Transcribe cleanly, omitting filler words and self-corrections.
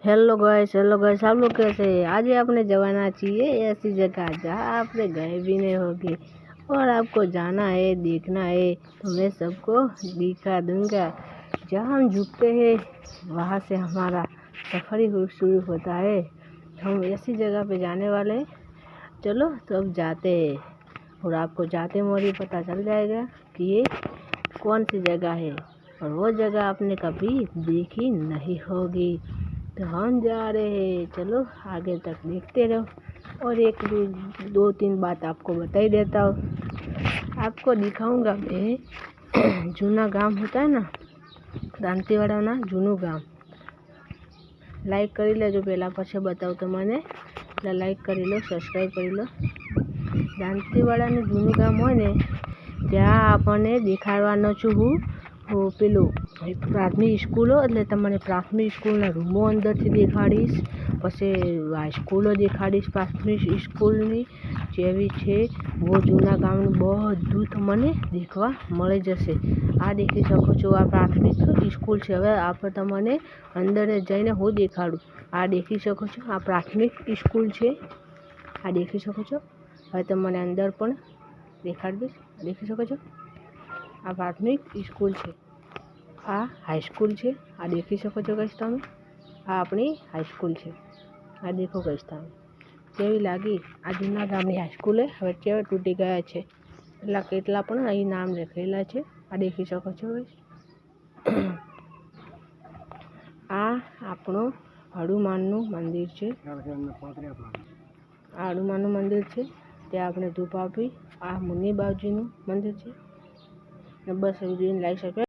Hello guys आप लोग कैसे हैं। आज आपने जवाना चाहिए ऐसी जगह जहाँ आपने गए भी नहीं होगी और आपको जाना है देखना है, तो मैं सबको दिखा दूंगा। जहाँ हम झुकते हैं वहाँ से हमारा सफ़र ही शुरू होता है। हम ऐसी जगह पे जाने वाले हैं। चलो तो अब जाते हैं और आपको जाते मोरी पता चल जाएगा कि ये कौन सी जगह है और वो जगह आपने कभी देखी नहीं होगी। तो हम जा रहे हैं, चलो आगे तक देखते रहो और एक दो तीन बात आपको बता ही देता हूँ। आपको दिखाऊंगा मैं जूना गाम होता है ना, दांतीवाड़ा ना जूनू गाम। लाइक કરી લેજો પહેલાં, પછી બતાવું તમને એટલે લાઈક કરી લો, સબસ્ક્રાઈબ કરી લો। દાંતીવાડાનું જૂનું ગામ હોય ને ત્યાં આપણને દેખાડવાનો છું હું પેલું પ્રાથમિક સ્કૂલો, એટલે તમને પ્રાથમિક સ્કૂલના રૂમો અંદરથી દેખાડીશ, પછી હાઈસ્કૂલો દેખાડીશ। પ્રાથમિક સ્કૂલની જેવી છે वो જૂના ગામનું બધું તમને દેખવા મળી જશે। આ દેખી શકો છો, આ પ્રાથમિક સ્કૂલ છે। હવે આપણે તમને અંદર જઈને હું દેખાડું। આ દેખી શકો છો, આ પ્રાથમિક સ્કૂલ છે, આ દેખી શકો છો। હવે તમને અંદર પણ દેખાડી દઈશ। દેખી શકો છો, આ પ્રાથમિક સ્કૂલ છે, આ હાઈસ્કૂલ છે। આ દેખી શકો છો ગાઈસ તમે, આ આપણી હાઈસ્કૂલ છે। આ દેખો ગાઈસ તમે કેવી લાગી। આ જૂના ગામની હાઈસ્કૂલ હવે કેવા તૂટી ગયા છે, એટલા કેટલા પણ અહીં નામ લખેલા છે। આ દેખી શકો છો ગાઈસ। આ આપણું હનુમાનનું મંદિર છે। આ હનુમાનનું મંદિર છે, ત્યાં આપણે ધૂપ આપી। આ મુનિ બાવજીનું મંદિર છે। બસ વિડીયોને લાઈક સબસ્ક્રાઈબ